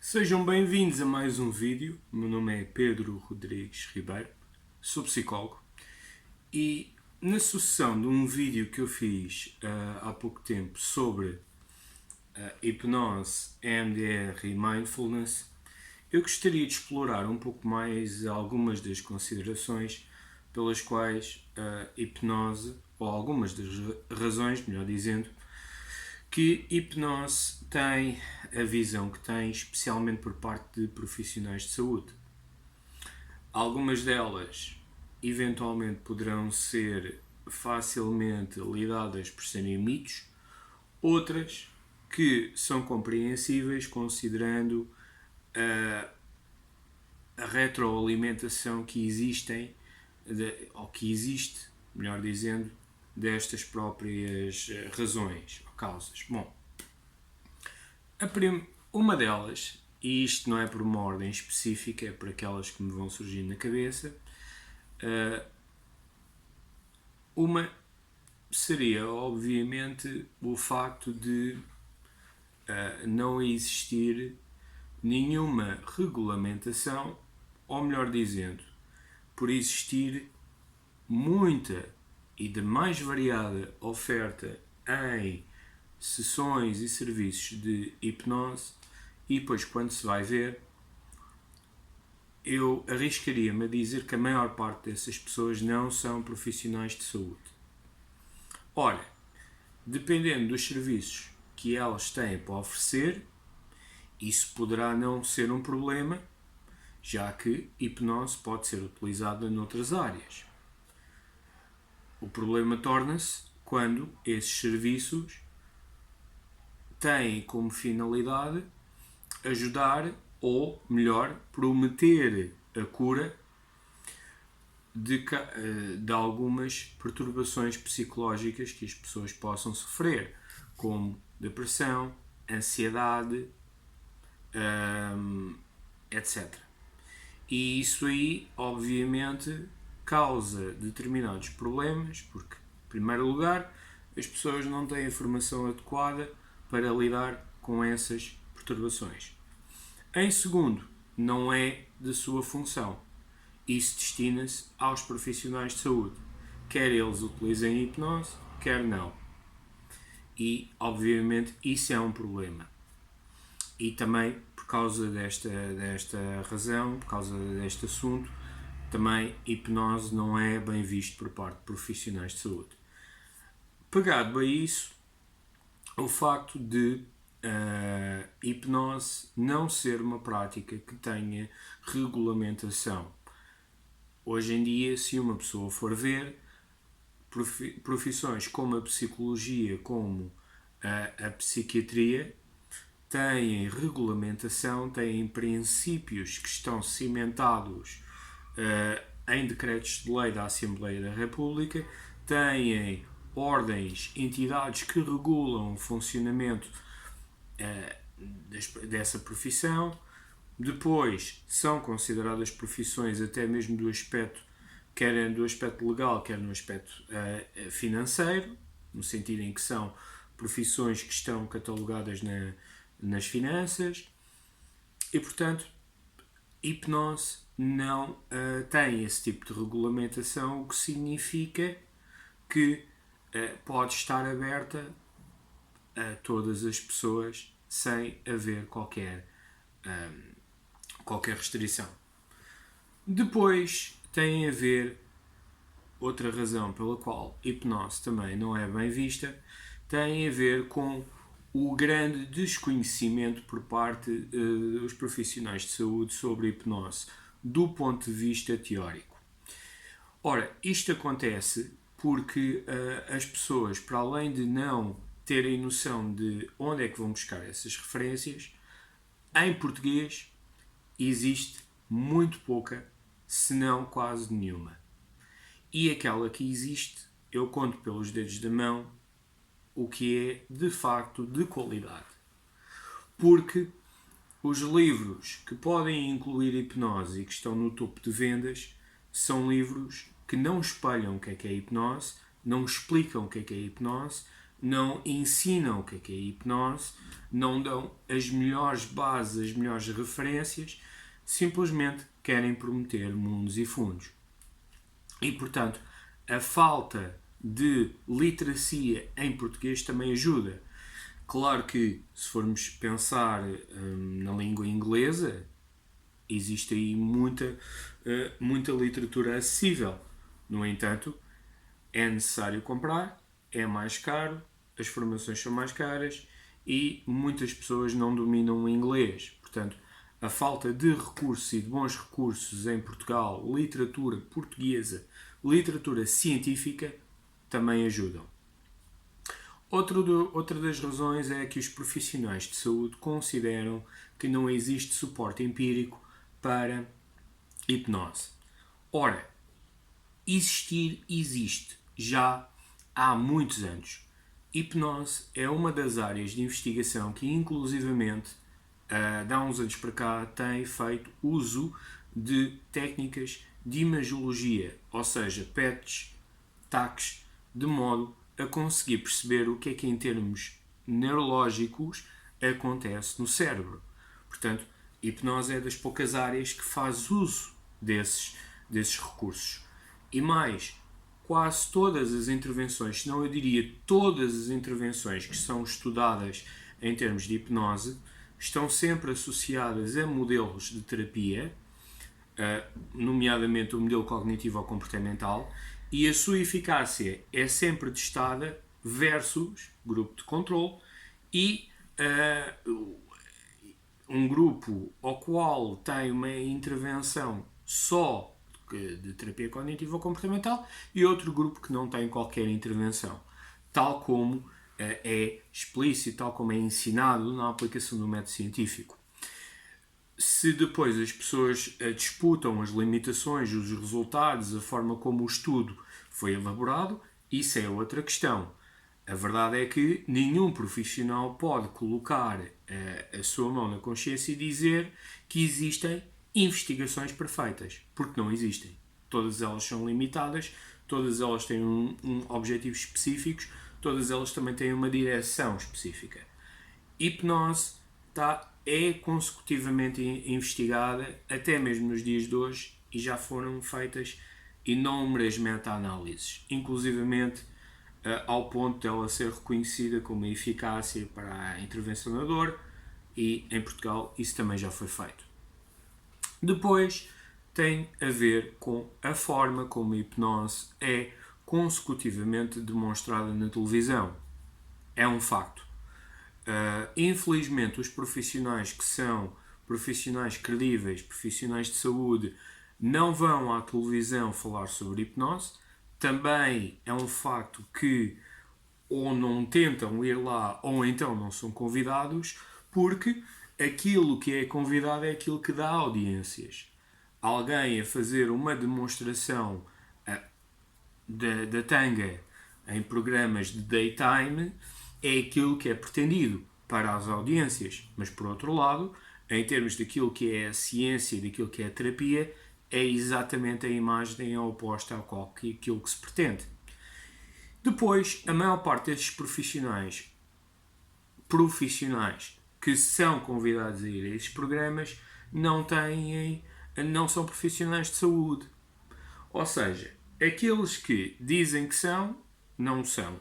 Sejam bem-vindos a mais um vídeo. O meu nome é Pedro Rodrigues Ribeiro, sou psicólogo e na sucessão de um vídeo que eu fiz há pouco tempo sobre hipnose, EMDR e mindfulness, eu gostaria de explorar um pouco mais algumas das considerações pelas quais a hipnose, ou algumas das razões, melhor dizendo, que hipnose tem a visão que tem, especialmente por parte de profissionais de saúde. Algumas delas, eventualmente, poderão ser facilmente lidadas por serem mitos, outras que são compreensíveis considerando a retroalimentação que existem, ou que existe, melhor dizendo, destas próprias razões ou causas. Bom, uma delas, e isto não é por uma ordem específica, é por aquelas que me vão surgindo na cabeça, uma seria, obviamente, o facto de não existir nenhuma regulamentação, ou melhor dizendo, por existir muita e de mais variada oferta em sessões e serviços de hipnose, e depois quando se vai ver, eu arriscaria-me a dizer que a maior parte dessas pessoas não são profissionais de saúde. Ora, dependendo dos serviços que elas têm para oferecer, isso poderá não ser um problema, já que hipnose pode ser utilizada noutras áreas. O problema torna-se quando esses serviços têm como finalidade ajudar, ou melhor, prometer a cura de algumas perturbações psicológicas que as pessoas possam sofrer, como depressão, ansiedade, etc. E isso aí, obviamente, causa determinados problemas, porque, em primeiro lugar, as pessoas não têm a informação adequada para lidar com essas perturbações. Em segundo, não é de sua função. Isso destina-se aos profissionais de saúde, quer eles utilizem hipnose, quer não. E, obviamente, isso é um problema. E também, por causa desta razão, por causa deste assunto, também hipnose não é bem visto por parte de profissionais de saúde. Pegado a isso, o facto de hipnose não ser uma prática que tenha regulamentação. Hoje em dia, se uma pessoa for ver, profissões como a psicologia, como a psiquiatria, têm regulamentação, têm princípios que estão cimentados em decretos de lei da Assembleia da República, têm ordens, entidades que regulam o funcionamento dessa profissão. Depois são consideradas profissões até mesmo do aspecto, quer do aspecto legal, quer no aspecto financeiro, no sentido em que são profissões que estão catalogadas nas finanças, e portanto hipnose não tem esse tipo de regulamentação, o que significa que pode estar aberta a todas as pessoas sem haver qualquer restrição. Depois tem a ver outra razão pela qual hipnose também não é bem vista, tem a ver com o grande desconhecimento por parte dos profissionais de saúde sobre hipnose, do ponto de vista teórico. Ora, isto acontece porque as pessoas, para além de não terem noção de onde é que vão buscar essas referências, em português existe muito pouca, se não quase nenhuma. E aquela que existe, eu conto pelos dedos da mão o que é de facto de qualidade. Porque os livros que podem incluir hipnose e que estão no topo de vendas são livros que não espelham o que é hipnose, não explicam o que é hipnose, não ensinam o que é hipnose, não dão as melhores bases, as melhores referências, simplesmente querem prometer mundos e fundos. E, portanto, a falta de literacia em português também ajuda. Claro que, se formos pensar na língua inglesa, existe aí muita literatura acessível. No entanto, é necessário comprar, é mais caro, as formações são mais caras e muitas pessoas não dominam o inglês. Portanto, a falta de recursos e de bons recursos em Portugal, literatura portuguesa, literatura científica, também ajudam. Outra das razões é que os profissionais de saúde consideram que não existe suporte empírico para hipnose. Ora, existir existe já há muitos anos. Hipnose é uma das áreas de investigação que, inclusivamente, de há uns anos para cá, tem feito uso de técnicas de imagiologia, ou seja, PETs, TACs, de modo a conseguir perceber o que é que, em termos neurológicos, acontece no cérebro. Portanto, hipnose é das poucas áreas que faz uso desses recursos. E mais, quase todas as intervenções, se não eu diria todas as intervenções que são estudadas em termos de hipnose, estão sempre associadas a modelos de terapia, nomeadamente o modelo cognitivo-comportamental, e a sua eficácia é sempre testada versus grupo de controle e um grupo ao qual tem uma intervenção só de terapia cognitivo-comportamental e outro grupo que não tem qualquer intervenção, tal como é explícito, tal como é ensinado na aplicação do método científico. Se depois as pessoas disputam as limitações, os resultados, a forma como o estudo foi elaborado, isso é outra questão. A verdade é que nenhum profissional pode colocar a sua mão na consciência e dizer que existem investigações perfeitas, porque não existem. Todas elas são limitadas, todas elas têm objetivos específicos, todas elas também têm uma direção específica. Hipnose é consecutivamente investigada, até mesmo nos dias de hoje, e já foram feitas inúmeras meta-análises, inclusivamente ao ponto de ela ser reconhecida como uma eficácia para a intervenção na dor, e em Portugal isso também já foi feito. Depois tem a ver com a forma como a hipnose é consecutivamente demonstrada na televisão. É um facto. Infelizmente, os profissionais que são profissionais credíveis, profissionais de saúde, não vão à televisão falar sobre hipnose. Também é um facto que ou não tentam ir lá ou então não são convidados, porque aquilo que é convidado é aquilo que dá audiências. Alguém a fazer uma demonstração da tanga em programas de daytime é aquilo que é pretendido para as audiências, mas por outro lado, em termos daquilo que é a ciência e daquilo que é a terapia, é exatamente a imagem oposta àquilo que se pretende. Depois, a maior parte destes profissionais que são convidados a ir a esses programas não são profissionais de saúde. Ou seja, aqueles que dizem que são, não são.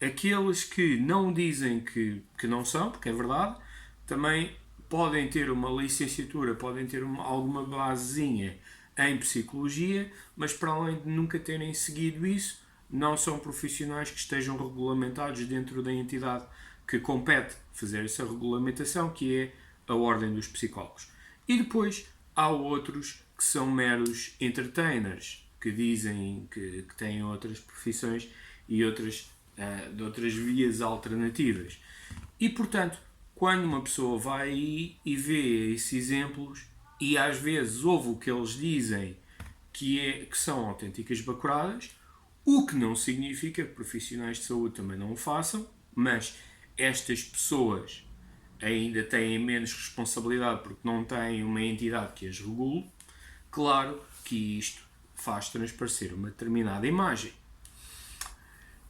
Aqueles que não dizem que não são, porque é verdade, também podem ter uma licenciatura, podem ter alguma basezinha em psicologia, mas para além de nunca terem seguido isso, não são profissionais que estejam regulamentados dentro da entidade que compete fazer essa regulamentação, que é a Ordem dos Psicólogos. E depois há outros que são meros entertainers, que dizem que têm outras profissões e de outras vias alternativas. E, portanto, quando uma pessoa vai aí e vê esses exemplos, e às vezes ouve o que eles dizem que são autênticas bacuradas, o que não significa que profissionais de saúde também não o façam, mas estas pessoas ainda têm menos responsabilidade porque não têm uma entidade que as regule. Claro que isto faz transparecer uma determinada imagem.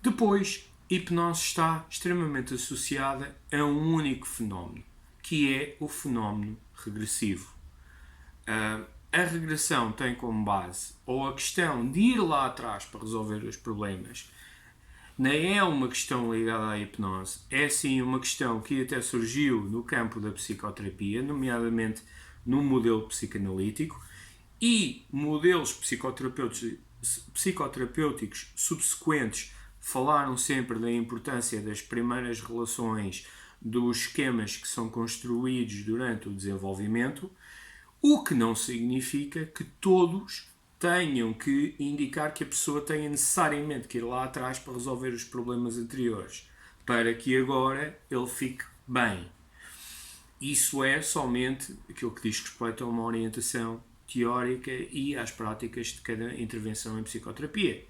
Depois, hipnose está extremamente associada a um único fenómeno, que é o fenómeno regressivo. A regressão tem como base ou a questão de ir lá atrás para resolver os problemas. Não é uma questão ligada à hipnose, é sim uma questão que até surgiu no campo da psicoterapia, nomeadamente no modelo psicanalítico, e modelos psicoterapêuticos subsequentes falaram sempre da importância das primeiras relações, dos esquemas que são construídos durante o desenvolvimento, o que não significa que todos tenham que indicar que a pessoa tenha necessariamente que ir lá atrás para resolver os problemas anteriores, para que agora ele fique bem. Isso é somente aquilo que diz respeito a uma orientação teórica e às práticas de cada intervenção em psicoterapia.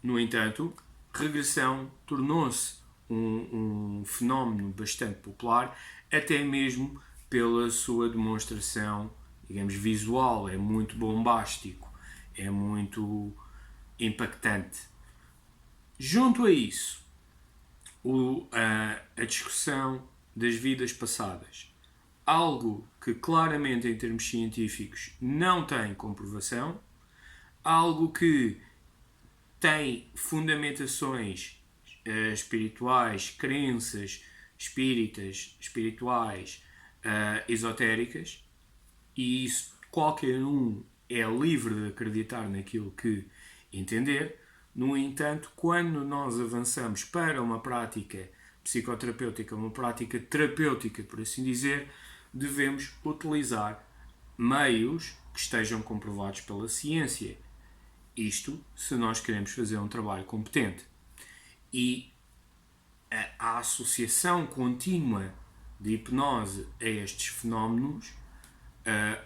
No entanto, regressão tornou-se um fenómeno bastante popular, até mesmo pela sua demonstração, digamos, visual. É muito bombástico, é muito impactante. Junto a isso, a discussão das vidas passadas. Algo que claramente em termos científicos não tem comprovação, algo que tem fundamentações espirituais, crenças espirituais, esotéricas, e isso qualquer um é livre de acreditar naquilo que entender. No entanto, quando nós avançamos para uma prática psicoterapêutica, uma prática terapêutica, por assim dizer, devemos utilizar meios que estejam comprovados pela ciência. Isto se nós queremos fazer um trabalho competente. E a associação contínua de hipnose a estes fenómenos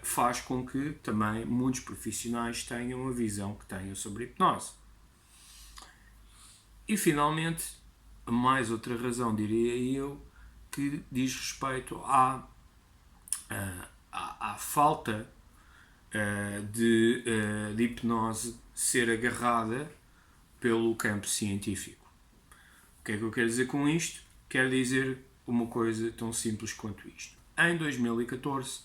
faz com que também muitos profissionais tenham a visão que tenham sobre a hipnose. E finalmente, mais outra razão, diria eu, que diz respeito à falta de hipnose ser agarrada pelo campo científico. O que é que eu quero dizer com isto? Quero dizer uma coisa tão simples quanto isto. Em 2014,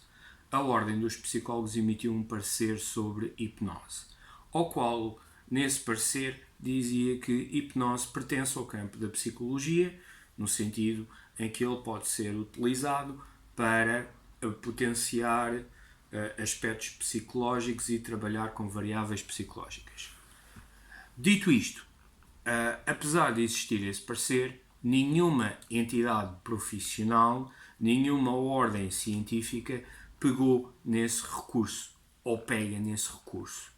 a Ordem dos Psicólogos emitiu um parecer sobre hipnose, ao qual, nesse parecer, dizia que hipnose pertence ao campo da psicologia, no sentido em que ele pode ser utilizado para potenciar aspectos psicológicos e trabalhar com variáveis psicológicas. Dito isto, apesar de existir esse parecer, nenhuma entidade profissional, nenhuma ordem científica pegou nesse recurso ou pega nesse recurso.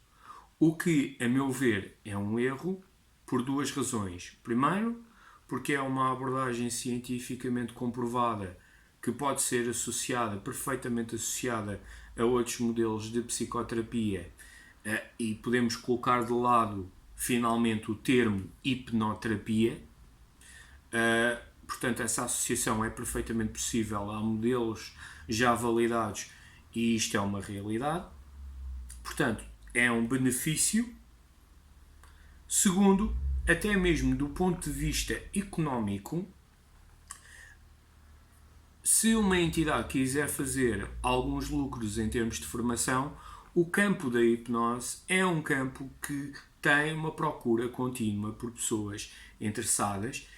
O que, a meu ver, é um erro por duas razões. Primeiro, porque é uma abordagem cientificamente comprovada que pode ser associada, perfeitamente associada a outros modelos de psicoterapia, e podemos colocar de lado finalmente o termo hipnoterapia. Portanto, essa associação é perfeitamente possível, há modelos já validados e isto é uma realidade. Portanto, é um benefício. Segundo, até mesmo do ponto de vista económico, se uma entidade quiser fazer alguns lucros em termos de formação, o campo da hipnose é um campo que tem uma procura contínua por pessoas interessadas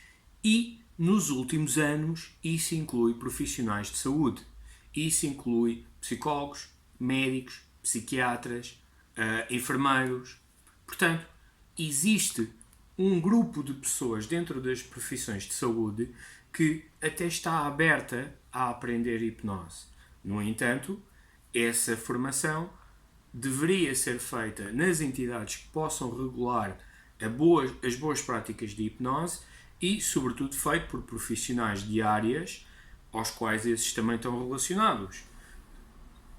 e, nos últimos anos, isso inclui profissionais de saúde. Isso inclui psicólogos, médicos, psiquiatras, enfermeiros. Portanto, existe um grupo de pessoas dentro das profissões de saúde que até está aberta a aprender hipnose. No entanto, essa formação deveria ser feita nas entidades que possam regular as boas práticas de hipnose e, sobretudo, feito por profissionais de áreas aos quais esses também estão relacionados.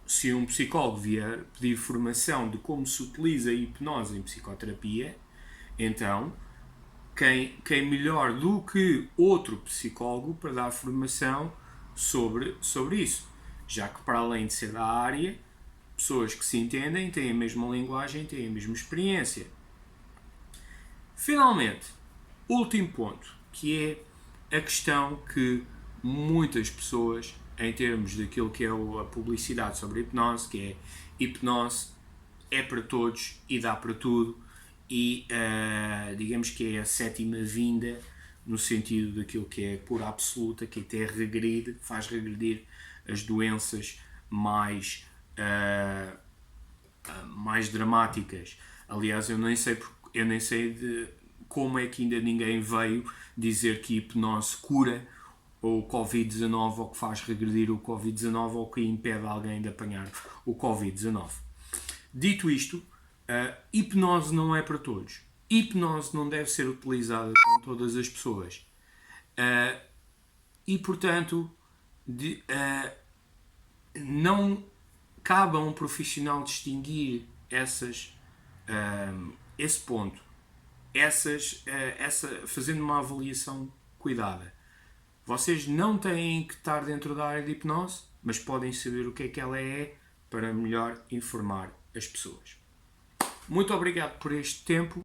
Se um psicólogo vier pedir formação de como se utiliza a hipnose em psicoterapia, então quem melhor do que outro psicólogo para dar formação sobre isso, já que, para além de ser da área, pessoas que se entendem, têm a mesma linguagem, têm a mesma experiência. Finalmente, Último ponto, que é a questão que muitas pessoas, em termos daquilo que é a publicidade sobre a hipnose, que é hipnose é para todos e dá para tudo, e digamos que é a sétima vinda, no sentido daquilo que é pura absoluta, que até regride, faz regredir as doenças mais dramáticas. Aliás, eu nem sei de como é que ainda ninguém veio dizer que hipnose cura o Covid-19 ou que faz regredir o Covid-19 ou que impede alguém de apanhar o Covid-19. Dito isto, hipnose não é para todos. Hipnose não deve ser utilizada com todas as pessoas. E, portanto, não cabe a um profissional distinguir esse ponto, fazendo uma avaliação cuidada. Vocês não têm que estar dentro da área de hipnose, mas podem saber o que é que ela é para melhor informar as pessoas. Muito obrigado por este tempo.